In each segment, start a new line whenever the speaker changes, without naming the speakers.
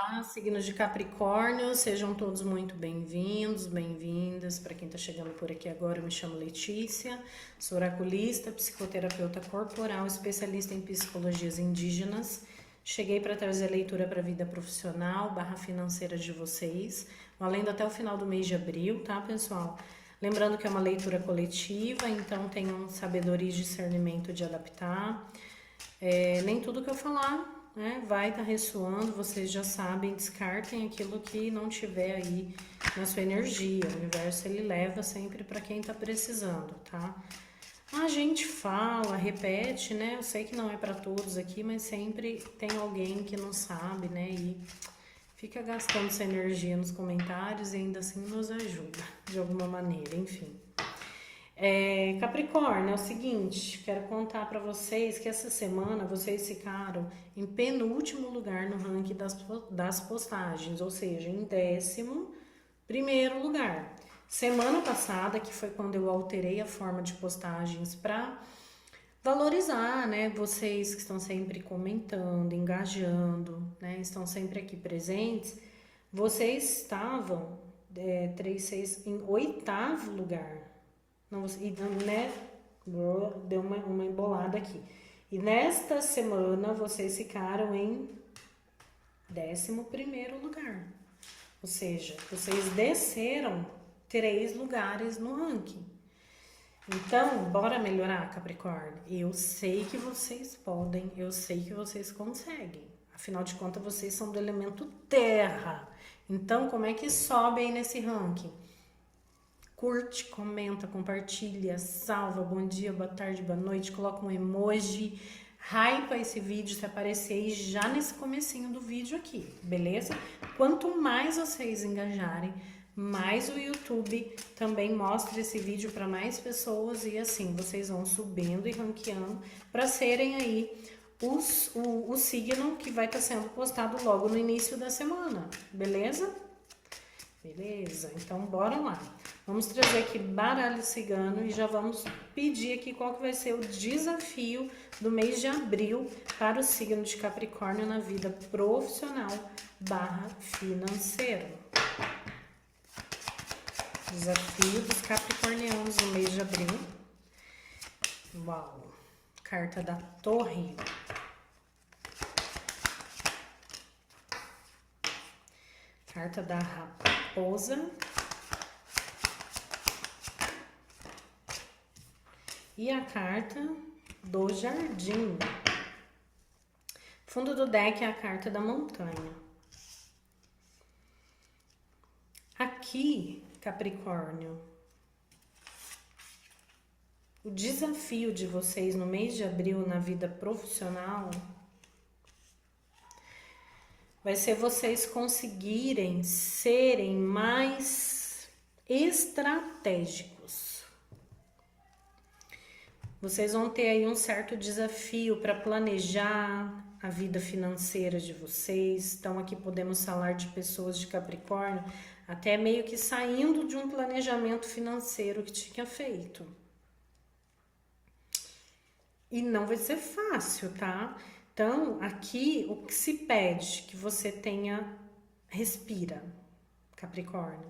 Olá, signos de Capricórnio, sejam todos muito bem-vindos, bem-vindas. Para quem está chegando por aqui agora, eu me chamo Letícia, sou oraculista, psicoterapeuta corporal, especialista em psicologias indígenas. Cheguei para trazer a leitura para a vida profissional, barra financeira de vocês, valendo até o final do mês de abril, tá, pessoal? Lembrando que é uma leitura coletiva, então tenham sabedoria e discernimento de adaptar. Nem tudo que eu falar, né, vai estar ressoando, vocês já sabem, descartem aquilo que não tiver aí na sua energia. O universo ele leva sempre para quem está precisando, tá? A gente fala, repete, né? Eu sei que não é para todos aqui, mas sempre tem alguém que não sabe, né? E fica gastando essa energia nos comentários e ainda assim nos ajuda de alguma maneira, enfim. Capricórnio, é o seguinte, quero contar para vocês que essa semana vocês ficaram em penúltimo lugar no ranking das postagens, ou seja, em 11º lugar. Semana passada, que foi quando eu alterei a forma de postagens para valorizar, né, vocês que estão sempre comentando, engajando, né, estão sempre aqui presentes, vocês estavam 3, 6, em 8º lugar. Não, né? Deu uma embolada aqui. E nesta semana vocês ficaram em 11º lugar. Ou seja, vocês desceram 3 lugares no ranking. Então, bora melhorar, Capricórnio? Eu sei que vocês podem, eu sei que vocês conseguem. Afinal de contas, vocês são do elemento terra. Então, como é que sobe aí nesse ranking? Curte, comenta, compartilha, salva, bom dia, boa tarde, boa noite, coloca um emoji, hypa esse vídeo se aparecer aí já nesse comecinho do vídeo aqui, beleza? Quanto mais vocês engajarem, mais o YouTube também mostra esse vídeo para mais pessoas e assim vocês vão subindo e ranqueando para serem aí o signo que vai estar sendo postado logo no início da semana, beleza? Beleza, então bora lá. Vamos trazer aqui baralho cigano e já vamos pedir aqui qual que vai ser o desafio do mês de abril para o signo de Capricórnio na vida profissional barra financeiro. Desafio dos capricornianos no mês de abril. Uau! Carta da Torre. Carta da Raposa. E a carta do Jardim. Fundo do deck é a carta da Montanha. Aqui, Capricórnio, o desafio de vocês no mês de abril na vida profissional vai ser vocês conseguirem serem mais estratégicos. Vocês vão ter aí um certo desafio para planejar a vida financeira de vocês. Então aqui podemos falar de pessoas de Capricórnio até meio que saindo de um planejamento financeiro que tinha feito. E não vai ser fácil, tá? Então, aqui o que se pede que você tenha, respira, Capricórnio.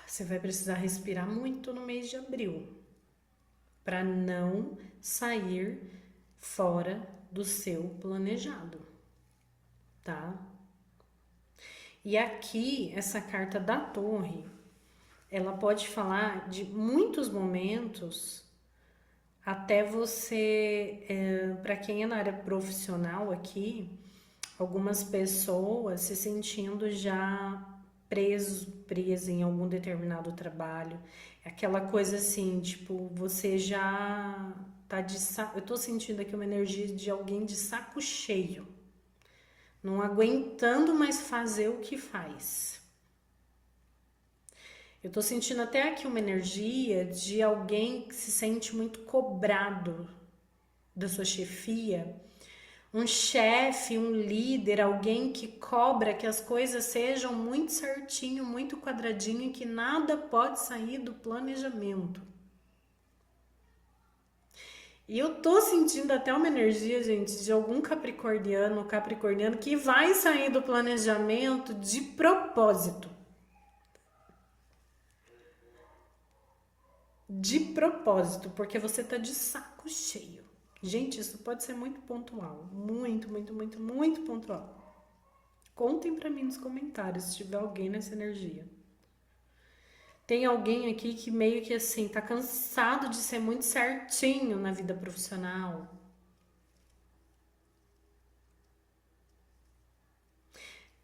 Você vai precisar respirar muito no mês de abril para não sair fora do seu planejado, tá? E aqui, essa carta da Torre, ela pode falar de muitos momentos até você, para quem é na área profissional aqui, algumas pessoas se sentindo já presa em algum determinado trabalho. Aquela coisa assim, tipo, você já tá de saco. Eu tô sentindo aqui uma energia de alguém de saco cheio, não aguentando mais fazer o que faz. Eu tô sentindo até aqui uma energia de alguém que se sente muito cobrado da sua chefia, um chefe, um líder, alguém que cobra que as coisas sejam muito certinho, muito quadradinho e que nada pode sair do planejamento. E eu tô sentindo até uma energia, gente, de algum capricorniano que vai sair do planejamento de propósito. De propósito, porque você tá de saco cheio. Gente, isso pode ser muito pontual. Muito, muito, muito, muito pontual. Contem pra mim nos comentários se tiver alguém nessa energia. Tem alguém aqui que meio que assim, tá cansado de ser muito certinho na vida profissional.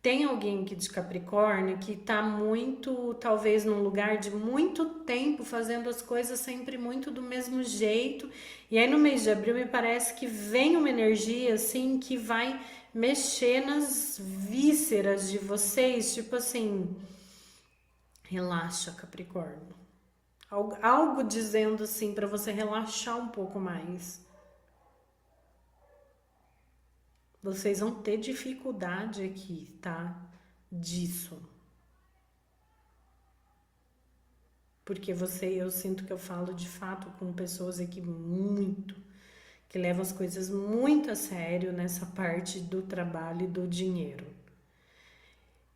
Tem alguém aqui de Capricórnio que tá muito, talvez num lugar de muito tempo fazendo as coisas sempre muito do mesmo jeito. E aí no mês de abril me parece que vem uma energia assim que vai mexer nas vísceras de vocês, tipo assim, relaxa, Capricórnio. Algo dizendo assim para você relaxar um pouco mais. Vocês vão ter dificuldade aqui, tá? Disso. Porque eu sinto que eu falo de fato com pessoas aqui que levam as coisas muito a sério nessa parte do trabalho e do dinheiro.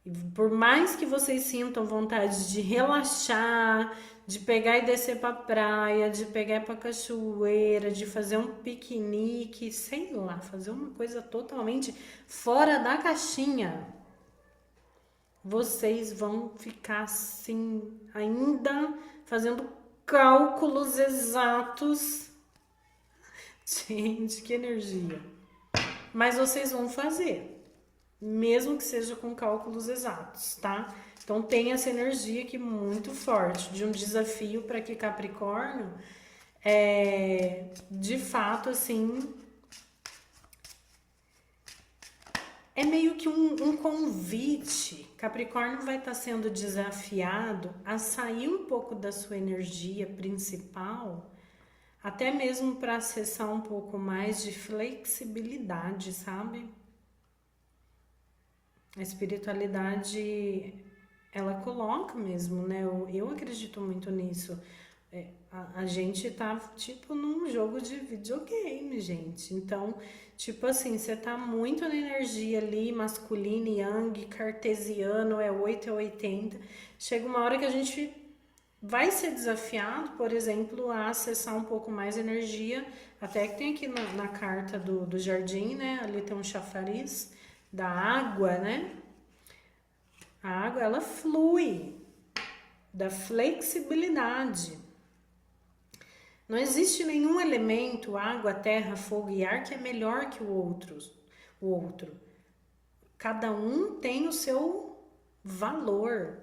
E por mais que vocês sintam vontade de relaxar, de pegar e descer pra praia, de pegar pra cachoeira, de fazer um piquenique, sei lá, fazer uma coisa totalmente fora da caixinha, vocês vão ficar assim, ainda fazendo cálculos exatos. Gente, que energia. Mas vocês vão fazer, mesmo que seja com cálculos exatos, tá? Então tem essa energia aqui muito forte de um desafio para que Capricórnio de fato assim é meio que um convite. Capricórnio vai estar sendo desafiado a sair um pouco da sua energia principal, até mesmo para acessar um pouco mais de flexibilidade, sabe? A espiritualidade, ela coloca mesmo, né? Eu acredito muito nisso. A gente tá, tipo, num jogo de videogame, gente. Então, tipo assim, você tá muito na energia ali, masculino, yang, cartesiano, é 8 é 80. Chega uma hora que a gente vai ser desafiado, por exemplo, a acessar um pouco mais energia. Até que tem aqui na carta do jardim, né? Ali tem um chafariz da água, né? A água, ela flui, da flexibilidade. Não existe nenhum elemento, água, terra, fogo e ar, que é melhor que o outro. Cada um tem o seu valor.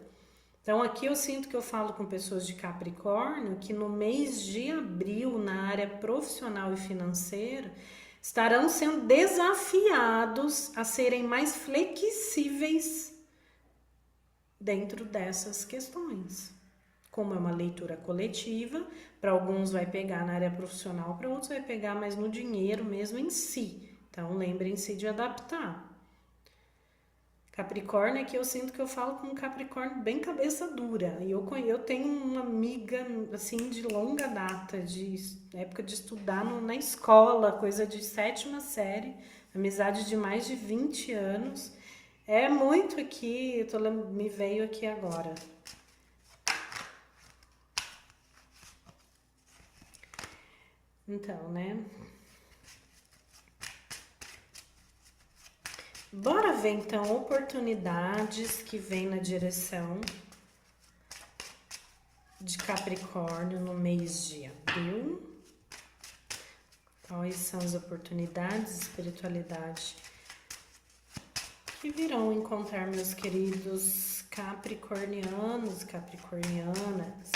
Então aqui eu sinto que eu falo com pessoas de Capricórnio que no mês de abril, na área profissional e financeira, estarão sendo desafiados a serem mais flexíveis dentro dessas questões. Como é uma leitura coletiva, para alguns vai pegar na área profissional, para outros vai pegar mais no dinheiro mesmo em si. Então lembrem-se de adaptar. Capricórnio é que eu sinto que eu falo com um Capricórnio bem cabeça dura. E eu tenho uma amiga assim de longa data, de época de estudar na escola, coisa de 7ª série, amizade de mais de 20 anos. É muito aqui, me veio aqui agora. Então, né? Bora ver então oportunidades que vêm na direção de Capricórnio no mês de abril. Quais são as oportunidades de espiritualidade que virão encontrar meus queridos capricornianos, capricornianas?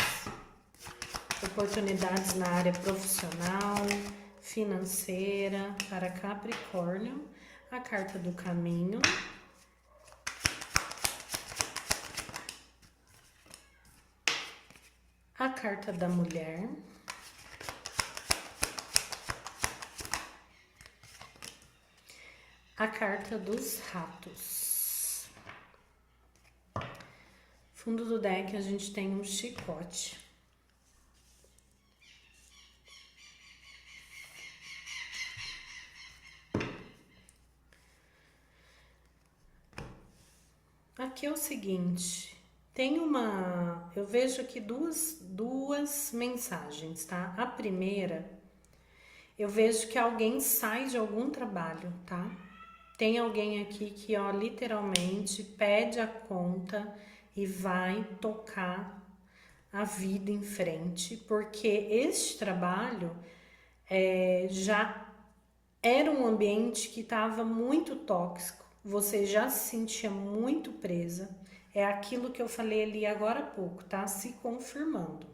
Oportunidades na área profissional, financeira para Capricórnio. A carta do caminho. A carta da mulher. A carta dos ratos. Fundo do deck a gente tem um chicote. aqui é o seguinte, eu vejo aqui duas mensagens, tá? A primeira, eu vejo que alguém sai de algum trabalho, tá? Tem alguém aqui que, ó, literalmente pede a conta e vai tocar a vida em frente, porque este trabalho já era um ambiente que estava muito tóxico, você já se sentia muito presa. É aquilo que eu falei ali agora há pouco, tá? Se confirmando.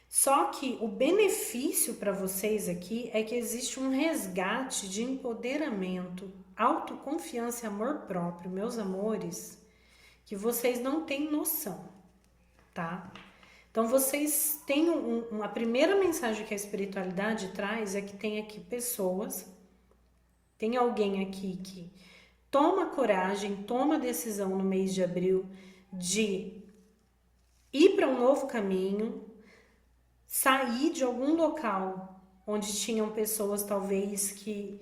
Só que o benefício para vocês aqui é que existe um resgate de empoderamento, autoconfiança e amor próprio, meus amores, que vocês não têm noção, tá? Então vocês têm uma primeira mensagem que a espiritualidade traz é que tem aqui pessoas, tem alguém aqui que toma coragem, toma decisão no mês de abril de ir para um novo caminho, sair de algum local onde tinham pessoas talvez que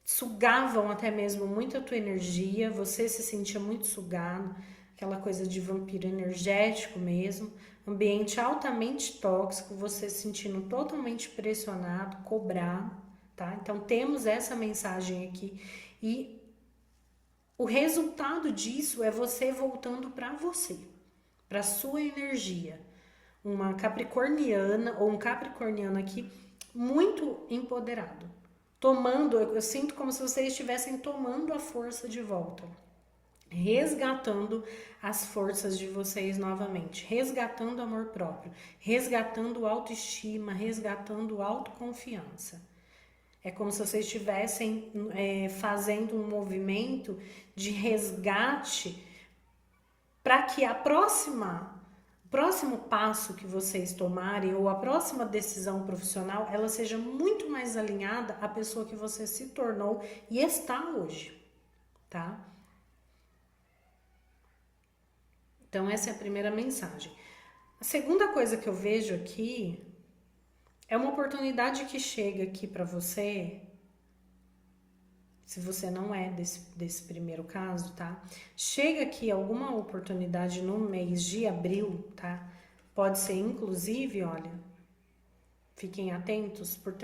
sugavam até mesmo muito a tua energia, você se sentia muito sugado, aquela coisa de vampiro energético mesmo, ambiente altamente tóxico, você se sentindo totalmente pressionado, cobrado, tá? Então temos essa mensagem aqui e o resultado disso é você voltando para você, para sua energia. Uma capricorniana ou um capricorniano aqui muito empoderado. Tomando, eu sinto como se vocês estivessem tomando a força de volta. Resgatando as forças de vocês novamente. Resgatando amor próprio. Resgatando autoestima. Resgatando autoconfiança. É como se vocês estivessem fazendo um movimento de resgate para que o próximo passo que vocês tomarem ou a próxima decisão profissional, ela seja muito mais alinhada à pessoa que você se tornou e está hoje, tá? Então essa é a primeira mensagem. A segunda coisa que eu vejo aqui é uma oportunidade que chega aqui para você, se você não é desse primeiro caso, tá? Chega aqui alguma oportunidade no mês de abril, tá? Pode ser inclusive, olha, fiquem atentos por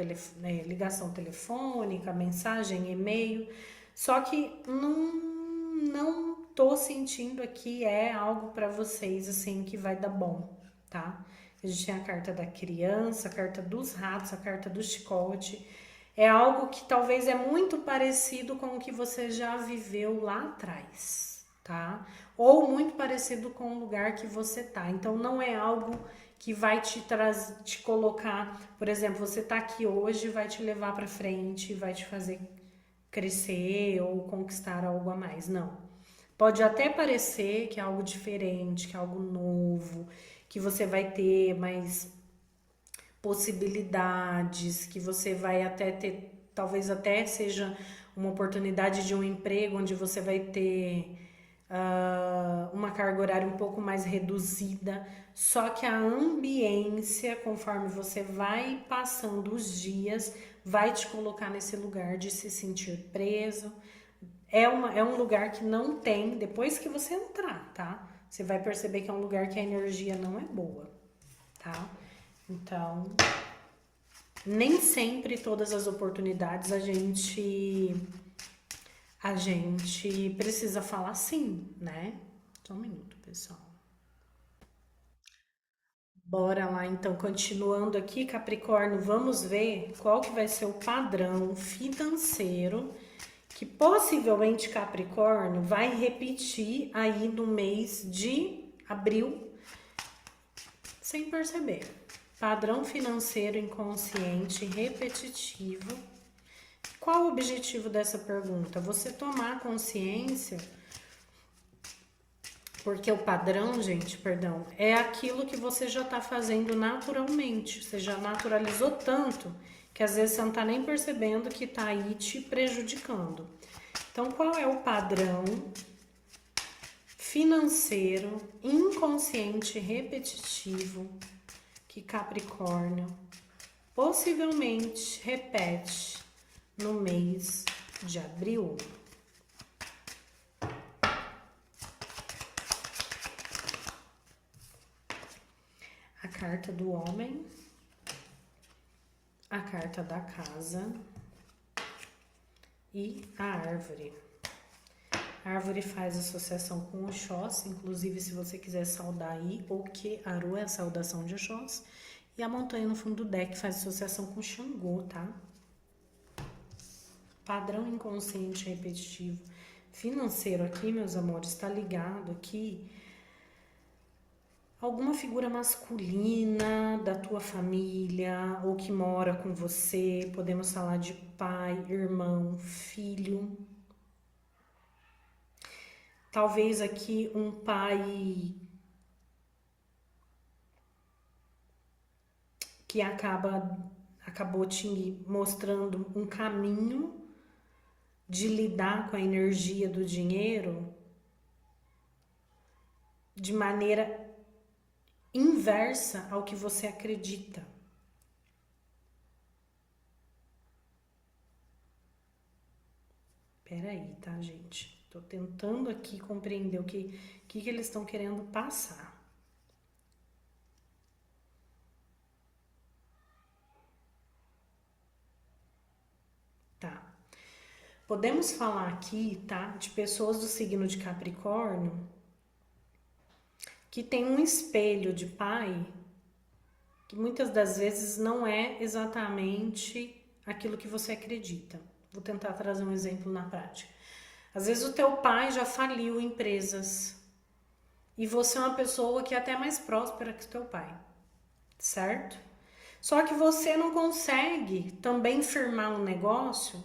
ligação telefônica, mensagem, e-mail. Só que não tô sentindo aqui algo para vocês assim que vai dar bom, tá? A gente tem a carta da criança, a carta dos ratos, a carta do chicote. É algo que talvez é muito parecido com o que você já viveu lá atrás, tá? Ou muito parecido com o lugar que você tá. Então não é algo que vai te colocar, por exemplo, você tá aqui hoje, vai te levar para frente, vai te fazer crescer ou conquistar algo a mais. Não. Pode até parecer que é algo diferente, que é algo novo, que você vai ter mais possibilidades, que você vai até ter, talvez até seja uma oportunidade de um emprego onde você vai ter uma carga horária um pouco mais reduzida, só que a ambiência, conforme você vai passando os dias, vai te colocar nesse lugar de se sentir preso. É um lugar que não tem, depois que você entrar, tá? Você vai perceber que é um lugar que a energia não é boa, tá? Então, nem sempre todas as oportunidades a gente precisa falar sim, né? Só um minuto, pessoal. Bora lá, então, continuando aqui, Capricórnio, vamos ver qual que vai ser o padrão financeiro que possivelmente Capricórnio vai repetir aí no mês de abril, sem perceber. Padrão financeiro inconsciente repetitivo. Qual o objetivo dessa pergunta? Você tomar consciência, porque o padrão, gente, perdão, é aquilo que você já tá fazendo naturalmente. Você já naturalizou tanto que às vezes você não tá nem percebendo que tá aí te prejudicando. Então, qual é o padrão financeiro inconsciente repetitivo que Capricórnio possivelmente repete no mês de abril? carta do homem, a carta da casa e a árvore. A árvore faz associação com Oxóssi, inclusive se você quiser saudar aí, o que Aru é a saudação de Oxóssi. E a montanha no fundo do deck faz associação com Xangô, tá? Padrão inconsciente repetitivo financeiro aqui, meus amores, está ligado aqui alguma figura masculina da tua família ou que mora com você. Podemos falar de pai, irmão, filho. Talvez aqui um pai que acabou te mostrando um caminho de lidar com a energia do dinheiro de maneira inversa ao que você acredita. Peraí, tá, gente? Tô tentando aqui compreender o que eles estão querendo passar. Tá. Podemos falar aqui, tá, de pessoas do signo de Capricórnio que tem um espelho de pai que muitas das vezes não é exatamente aquilo que você acredita. Vou tentar trazer um exemplo na prática. Às vezes o teu pai já faliu empresas e você é uma pessoa que é até mais próspera que o teu pai, certo? Só que você não consegue também firmar um negócio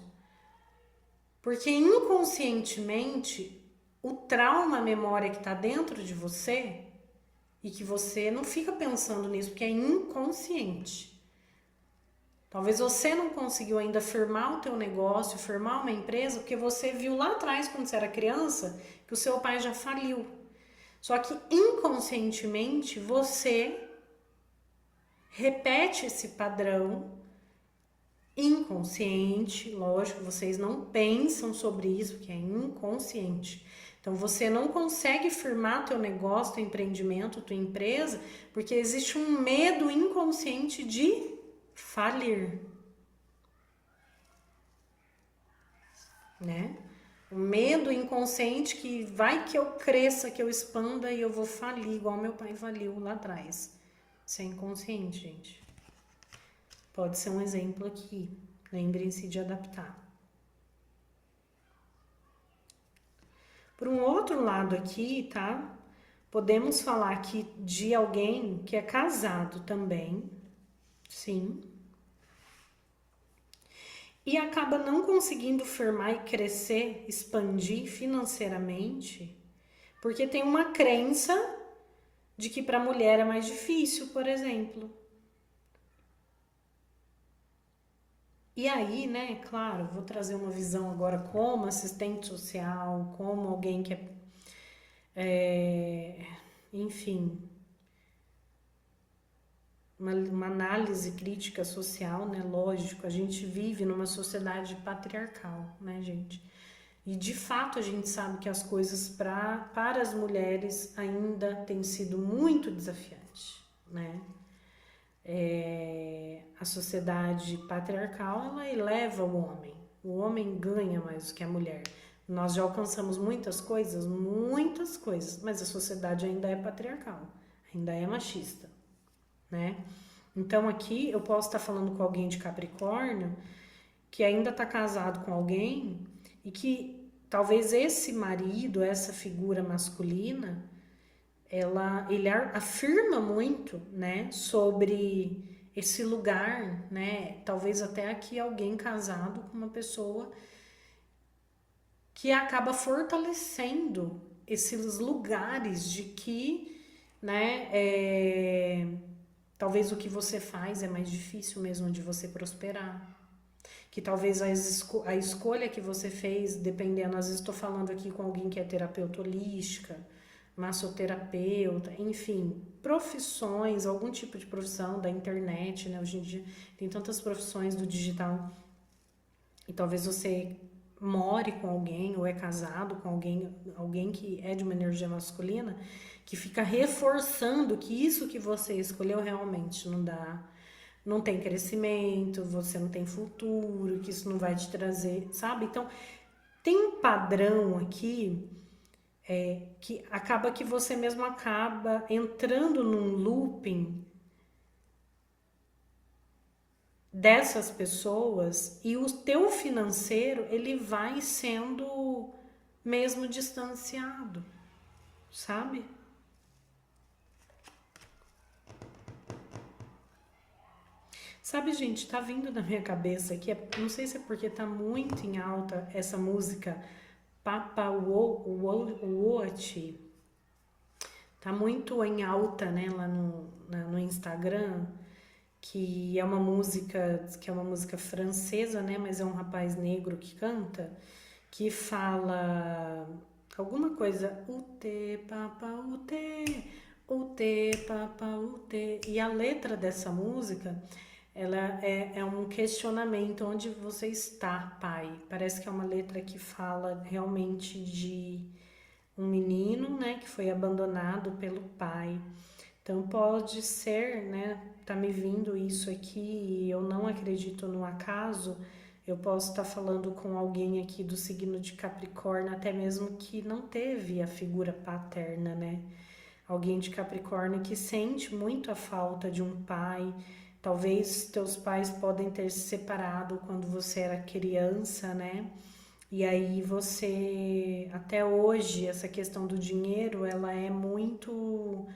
porque inconscientemente o trauma, a memória que está dentro de você e que você não fica pensando nisso porque é inconsciente. Talvez você não conseguiu ainda firmar o teu negócio, firmar uma empresa, porque você viu lá atrás, quando você era criança, que o seu pai já faliu. Só que inconscientemente você repete esse padrão inconsciente. Lógico, vocês não pensam sobre isso, porque é inconsciente. Então você não consegue firmar teu negócio, teu empreendimento, tua empresa, porque existe um medo inconsciente de falir, né? O medo inconsciente que vai que eu cresça, que eu expanda e eu vou falir, igual meu pai faliu lá atrás. Isso é inconsciente, gente. Pode ser um exemplo aqui. Lembrem-se de adaptar. Por um outro lado aqui, tá? Podemos falar aqui de alguém que é casado também, sim, e acaba não conseguindo firmar e crescer, expandir financeiramente, porque tem uma crença de que para a mulher é mais difícil, por exemplo. E aí, né, claro, vou trazer uma visão agora como assistente social, como alguém que enfim, uma análise crítica social, né? Lógico, a gente vive numa sociedade patriarcal, né, gente? E de fato a gente sabe que as coisas para as mulheres ainda têm sido muito desafiantes, né? A sociedade patriarcal, ela eleva o homem ganha mais do que a mulher. Nós já alcançamos muitas coisas, mas a sociedade ainda é patriarcal, ainda é machista, né? Então aqui eu posso estar falando com alguém de Capricórnio que ainda está casado com alguém e que talvez esse marido, essa figura masculina, ele afirma muito, né, sobre esse lugar, né? Talvez até aqui alguém casado com uma pessoa que acaba fortalecendo esses lugares de que, né, talvez o que você faz é mais difícil mesmo de você prosperar. Que talvez a escolha que você fez, dependendo, às vezes estou falando aqui com alguém que é terapeuta holística, massoterapeuta, enfim, profissões, algum tipo de profissão da internet, né? Hoje em dia tem tantas profissões do digital e talvez você more com alguém ou é casado com alguém que é de uma energia masculina, que fica reforçando que isso que você escolheu realmente não dá, não tem crescimento, você não tem futuro, que isso não vai te trazer, sabe? Então, tem um padrão aqui que acaba que você mesmo acaba entrando num looping dessas pessoas e o teu financeiro ele vai sendo mesmo distanciado, sabe? Sabe, gente, tá vindo na minha cabeça aqui, não sei se é porque tá muito em alta essa música Papa Watch, tá muito em alta, né, lá no Instagram, que é uma música francesa, né, mas é um rapaz negro que canta, que fala alguma coisa, ute, papa, ute, papa, ute. E a letra dessa música, ela é um questionamento, onde você está, pai? Parece que é uma letra que fala realmente de um menino, né, que foi abandonado pelo pai. Então pode ser, né, tá me vindo isso aqui e eu não acredito no acaso. Eu posso estar falando com alguém aqui do signo de Capricórnio, até mesmo que não teve a figura paterna, né? Alguém de Capricórnio que sente muito a falta de um pai. Talvez teus pais podem ter se separado quando você era criança, né? E aí você, até hoje, essa questão do dinheiro, ela é muito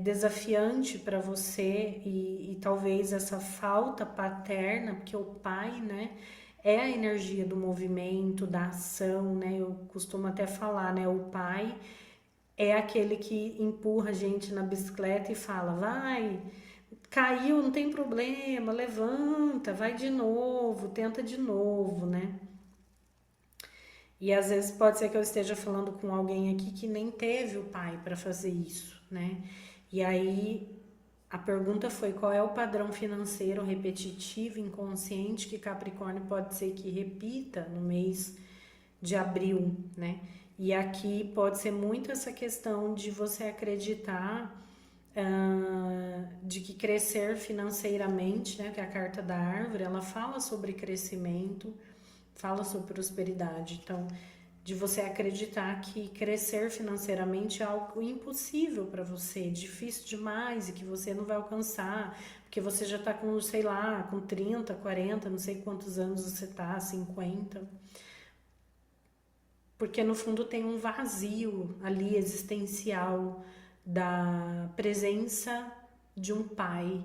desafiante para você e talvez essa falta paterna, porque o pai, né, é a energia do movimento, da ação, né? Eu costumo até falar, né, o pai é aquele que empurra a gente na bicicleta e fala, vai, caiu, não tem problema, levanta, vai de novo, tenta de novo, né? E às vezes pode ser que eu esteja falando com alguém aqui que nem teve o pai para fazer isso, né? E aí a pergunta foi qual é o padrão financeiro repetitivo, inconsciente, que Capricórnio pode ser que repita no mês de abril, né? E aqui pode ser muito essa questão de você acreditar de que crescer financeiramente, né? Que é a carta da árvore, ela fala sobre crescimento, fala sobre prosperidade. Então, de você acreditar que crescer financeiramente é algo impossível para você, difícil demais e que você não vai alcançar, porque você já está com, sei lá, com 30, 40, não sei quantos anos você tá, 50. Porque no fundo tem um vazio ali existencial da presença de um pai.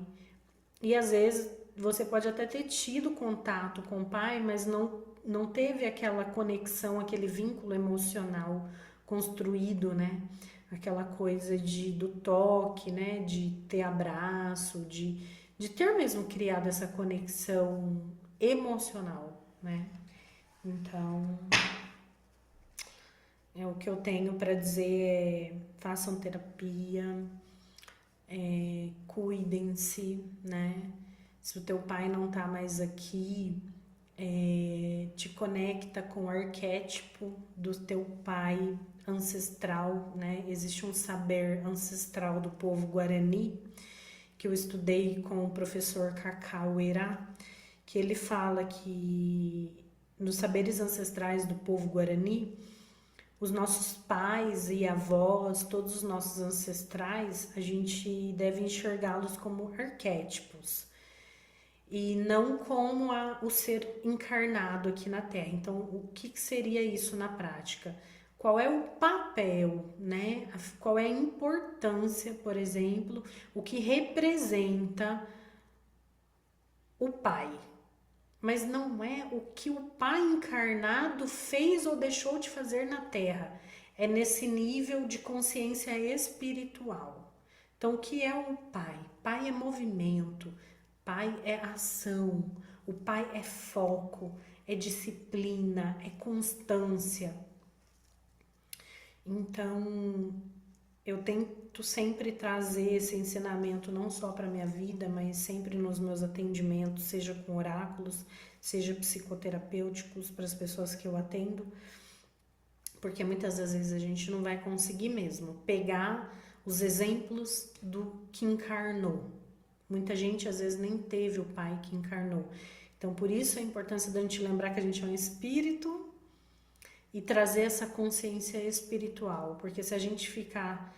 E às vezes você pode até ter tido contato com o pai, mas não teve aquela conexão, aquele vínculo emocional construído, né? Aquela coisa do toque, né? De ter abraço, de ter mesmo criado essa conexão emocional, né? Então, o que eu tenho para dizer façam terapia, cuidem-se, né? Se o teu pai não tá mais aqui, te conecta com o arquétipo do teu pai ancestral, né? Existe um saber ancestral do povo Guarani que eu estudei com o professor Cacau Eira, que ele fala que nos saberes ancestrais do povo Guarani, os nossos pais e avós, todos os nossos ancestrais, a gente deve enxergá-los como arquétipos e não como o ser encarnado aqui na Terra. Então, o que seria isso na prática? Qual é o papel, né? Qual é a importância, por exemplo, o que representa o pai? Mas não é o que o pai encarnado fez ou deixou de fazer na Terra. É nesse nível de consciência espiritual. Então, o que é um pai? Pai é movimento, pai é ação, o pai é foco, é disciplina, é constância. Então, eu tento sempre trazer esse ensinamento não só para minha vida, mas sempre nos meus atendimentos, seja com oráculos, seja psicoterapêuticos para as pessoas que eu atendo, porque muitas das vezes a gente não vai conseguir mesmo pegar os exemplos do que encarnou. Muita gente às vezes nem teve o pai que encarnou. Então, por isso a importância da gente lembrar que a gente é um espírito e trazer essa consciência espiritual, porque se a gente ficar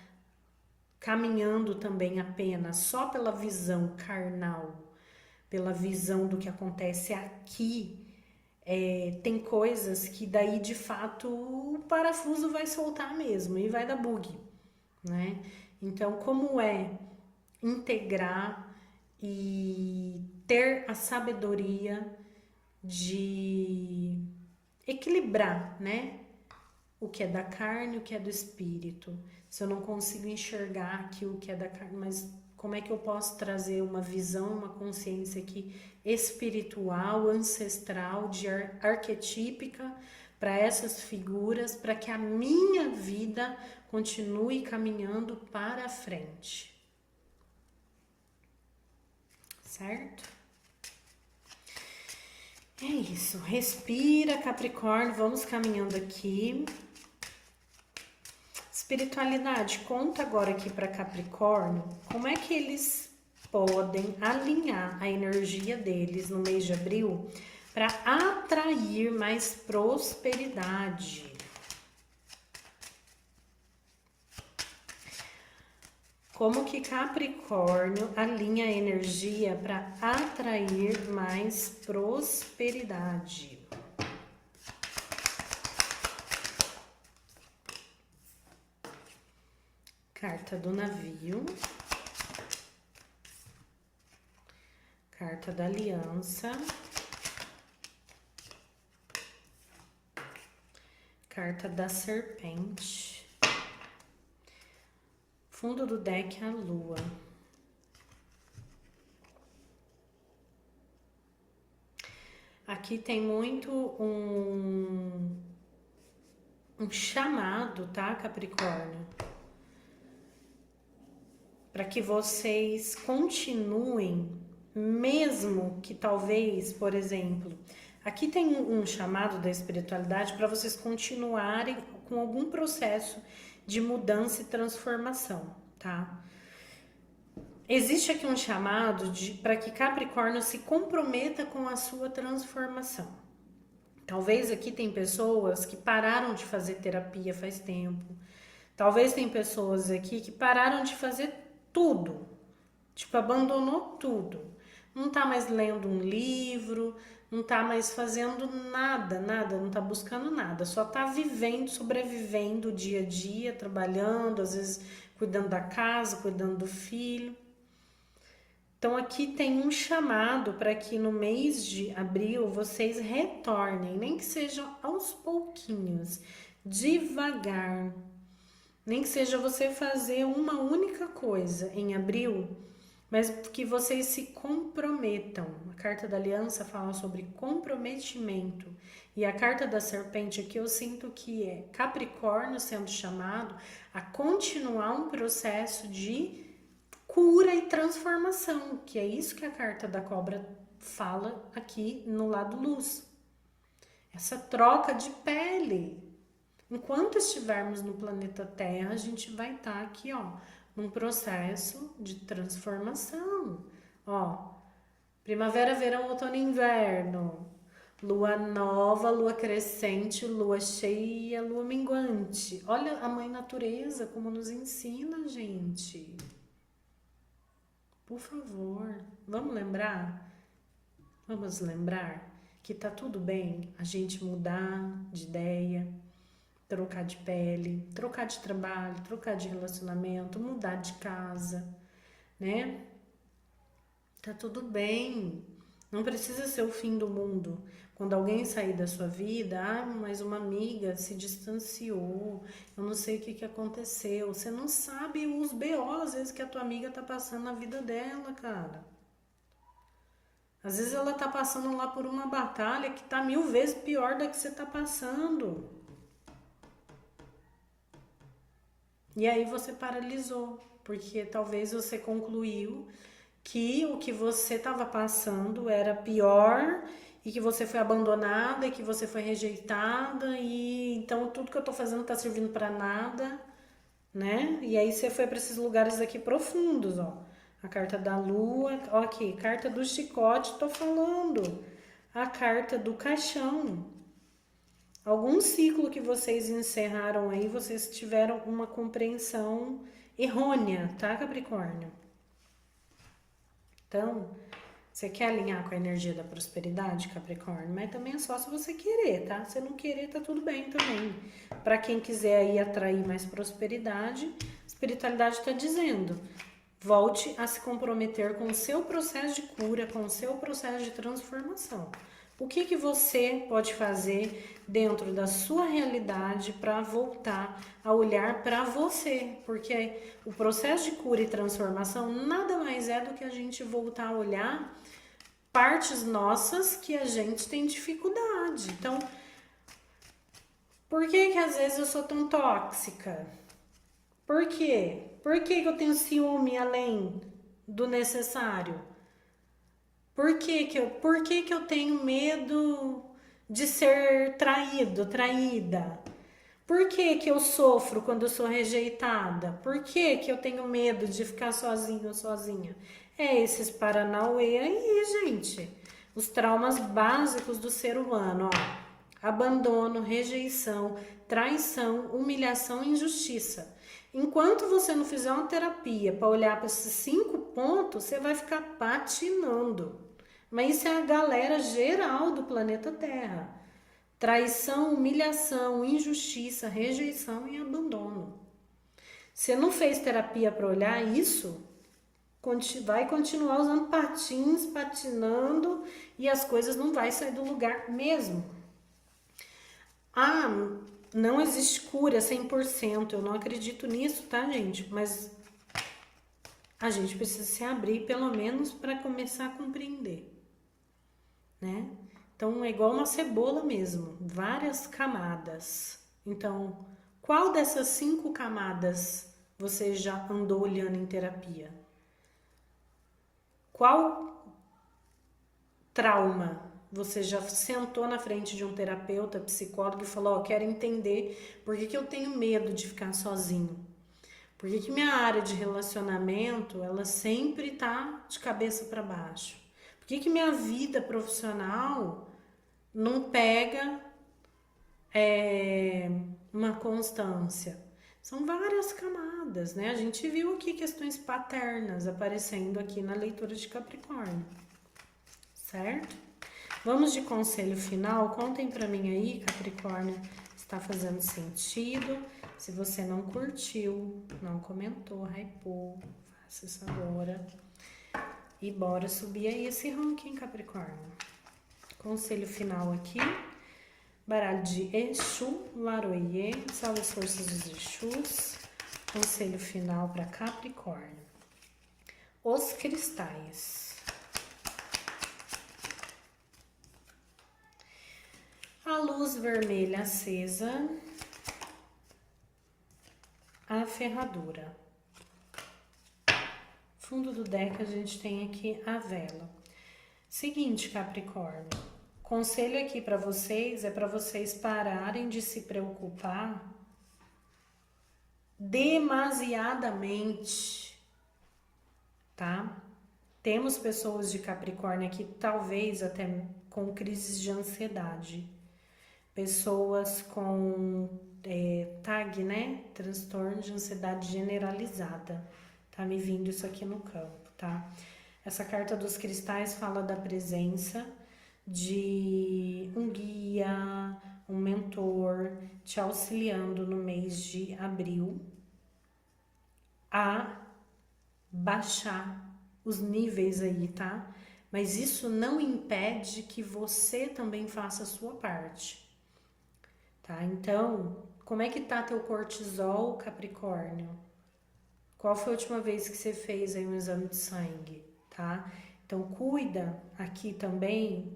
caminhando também apenas só pela visão carnal, pela visão do que acontece aqui, tem coisas que daí de fato o parafuso vai soltar mesmo e vai dar bug, né? Então, como é integrar e ter a sabedoria de equilibrar, né? O que é da carne, o que é do espírito. Se eu não consigo enxergar aqui o que é da carne, mas como é que eu posso trazer uma visão, uma consciência aqui espiritual, ancestral, arquetípica para essas figuras, para que a minha vida continue caminhando para frente. Certo? É isso. Respira, Capricórnio. Vamos caminhando aqui. Espiritualidade, conta agora aqui para Capricórnio como é que eles podem alinhar a energia deles no mês de abril para atrair mais prosperidade. Como que Capricórnio alinha a energia para atrair mais prosperidade? Carta do navio. Carta da aliança. Carta da serpente. Fundo do deck, a lua. Aqui tem muito um chamado, tá, Capricórnio? Para que vocês continuem, mesmo que talvez, por exemplo, aqui tem um chamado da espiritualidade para vocês continuarem com algum processo de mudança e transformação, tá? Existe aqui um chamado para que Capricórnio se comprometa com a sua transformação. Talvez aqui tem pessoas que pararam de fazer terapia faz tempo. Talvez tem pessoas aqui que pararam de fazer tudo. Tipo, abandonou tudo. Não tá mais lendo um livro, não tá mais fazendo nada, não tá buscando nada. Só tá vivendo, sobrevivendo o dia a dia, trabalhando, às vezes cuidando da casa, cuidando do filho. Então aqui tem um chamado para que no mês de abril vocês retornem, nem que seja aos pouquinhos, devagar. Nem que seja você fazer uma única coisa em abril, mas que vocês se comprometam. A carta da aliança fala sobre comprometimento. E a carta da serpente aqui eu sinto que é Capricórnio sendo chamado a continuar um processo de cura e transformação, que é isso que a carta da cobra fala aqui no lado luz. Essa troca de pele. Enquanto estivermos no planeta Terra, a gente vai estar aqui, ó, num processo de transformação. Ó, primavera, verão, outono e inverno. Lua nova, lua crescente, lua cheia, lua minguante. Olha a mãe natureza como nos ensina, gente. Por favor, vamos lembrar? Vamos lembrar que tá tudo bem a gente mudar de ideia, trocar de pele, trocar de trabalho, trocar de relacionamento, mudar de casa, né? Tá tudo bem. Não precisa ser o fim do mundo. Quando alguém sair da sua vida, mas uma amiga se distanciou, eu não sei o que aconteceu. Você não sabe os BO, às vezes, que a tua amiga tá passando na vida dela, cara. Às vezes ela tá passando lá por uma batalha que tá 1000 vezes pior da que você tá passando. E aí você paralisou, porque talvez você concluiu que o que você estava passando era pior e que você foi abandonada e que você foi rejeitada e então tudo que eu tô fazendo tá servindo para nada, né? E aí você foi para esses lugares aqui profundos, ó. A carta da lua, ó aqui, carta do chicote, tô falando. A carta do caixão. Algum ciclo que vocês encerraram aí, vocês tiveram uma compreensão errônea, tá, Capricórnio? Então, você quer alinhar com a energia da prosperidade, Capricórnio? Mas também é só se você querer, tá? Se não querer, tá tudo bem também. Para quem quiser aí atrair mais prosperidade, a espiritualidade está dizendo: volte a se comprometer com o seu processo de cura, com o seu processo de transformação. O que você pode fazer dentro da sua realidade para voltar a olhar para você? Porque o processo de cura e transformação nada mais é do que a gente voltar a olhar partes nossas que a gente tem dificuldade. Então, por que às vezes eu sou tão tóxica? Por quê? Por que eu tenho ciúme além do necessário? Por que eu tenho medo de ser traído, traída? Por que eu sofro quando eu sou rejeitada? Por que eu tenho medo de ficar sozinho ou sozinha? É esses paranauê aí, gente. Os traumas básicos do ser humano, ó. Abandono, rejeição, traição, humilhação e injustiça. Enquanto você não fizer uma terapia para olhar para esses 5 pontos, você vai ficar patinando. Mas isso é a galera geral do planeta Terra. Traição, humilhação, injustiça, rejeição e abandono. Você não fez terapia para olhar isso, vai continuar usando patins, patinando e as coisas não vai sair do lugar mesmo. Ah, não existe cura 100%, eu não acredito nisso, tá, gente? Mas a gente precisa se abrir pelo menos para começar a compreender, né? Então é igual uma cebola mesmo, várias camadas. Então, qual dessas 5 camadas você já andou olhando em terapia? Qual trauma você já sentou na frente de um terapeuta, psicólogo e falou: quero entender por que eu tenho medo de ficar sozinho? Por que minha área de relacionamento, ela sempre tá de cabeça para baixo? Por que minha vida profissional não pega uma constância? São várias camadas, né? A gente viu aqui questões paternas aparecendo aqui na leitura de Capricórnio, certo? Vamos de conselho final. Contem pra mim aí, Capricórnio, se tá fazendo sentido. Se você não curtiu, não comentou, hypou, faça isso agora. E bora subir aí esse ranking, Capricórnio. Conselho final aqui. Baralho de Exu, Laroie, salve as forças dos Exus. Conselho final para Capricórnio. Os cristais. A luz vermelha acesa. A ferradura. Fundo do deck a gente tem aqui a vela. Seguinte, Capricórnio, conselho aqui para vocês é para vocês pararem de se preocupar demasiadamente, tá? Temos pessoas de Capricórnio aqui, talvez até com crises de ansiedade, pessoas com TAG, né? Transtorno de ansiedade generalizada. Tá me vindo isso aqui no campo, tá? Essa carta dos cristais fala da presença de um guia, um mentor te auxiliando no mês de abril a baixar os níveis aí, tá? Mas isso não impede que você também faça a sua parte, tá? Então, como é que tá teu cortisol, Capricórnio? Qual foi a última vez que você fez aí um exame de sangue, tá? Então, cuida aqui também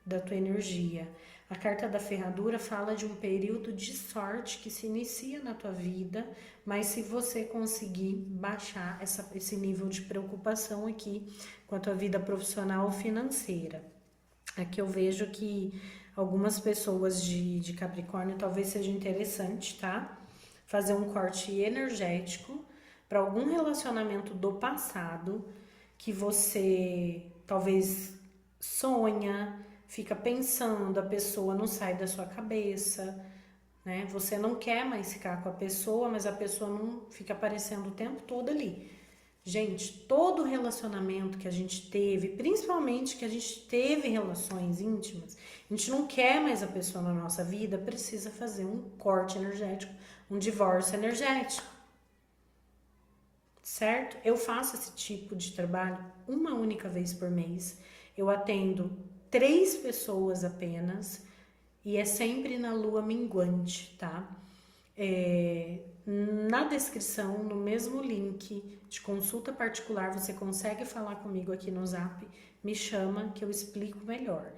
da tua energia. A carta da ferradura fala de um período de sorte que se inicia na tua vida, mas se você conseguir baixar esse nível de preocupação aqui com a tua vida profissional ou financeira. Aqui eu vejo que algumas pessoas de Capricórnio talvez seja interessante, tá? Fazer um corte energético para algum relacionamento do passado que você talvez sonha, fica pensando, a pessoa não sai da sua cabeça, né? Você não quer mais ficar com a pessoa, mas a pessoa não fica aparecendo o tempo todo ali. Gente, todo relacionamento que a gente teve, principalmente que a gente teve relações íntimas, a gente não quer mais a pessoa na nossa vida, precisa fazer um corte energético, um divórcio energético, certo? Eu faço esse tipo de trabalho uma única vez por mês. Eu atendo 3 pessoas apenas e é sempre na lua minguante, tá? Na descrição, no mesmo link de consulta particular, você consegue falar comigo aqui no Zap, me chama que eu explico melhor.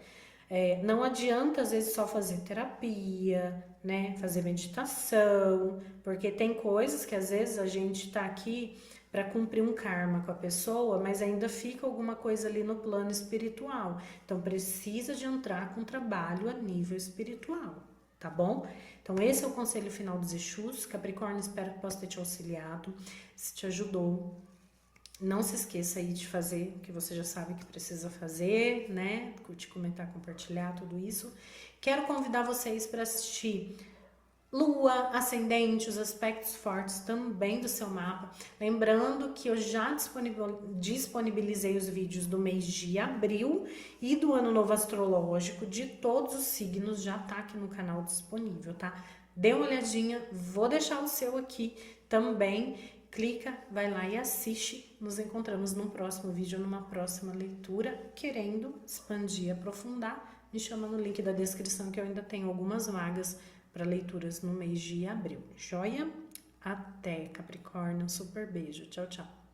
Não adianta às vezes só fazer terapia, né? Fazer meditação, porque tem coisas que às vezes a gente tá aqui para cumprir um karma com a pessoa, mas ainda fica alguma coisa ali no plano espiritual. Então precisa de entrar com trabalho a nível espiritual, tá bom? Então esse é o conselho final dos Exus. Capricórnio, espero que possa ter te auxiliado, se te ajudou. Não se esqueça aí de fazer o que você já sabe que precisa fazer, né? Curtir, comentar, compartilhar, tudo isso. Quero convidar vocês para assistir Lua, ascendente, os aspectos fortes também do seu mapa. Lembrando que eu já disponibilizei os vídeos do mês de abril e do ano novo astrológico de todos os signos, já tá aqui no canal disponível, tá? Dê uma olhadinha, vou deixar o seu aqui também. Clica, vai lá e assiste. Nos encontramos num próximo vídeo, numa próxima leitura. Querendo expandir, aprofundar, me chama no link da descrição que eu ainda tenho algumas vagas para leituras no mês de abril. Joia? Até, Capricórnio. Super beijo. Tchau, tchau.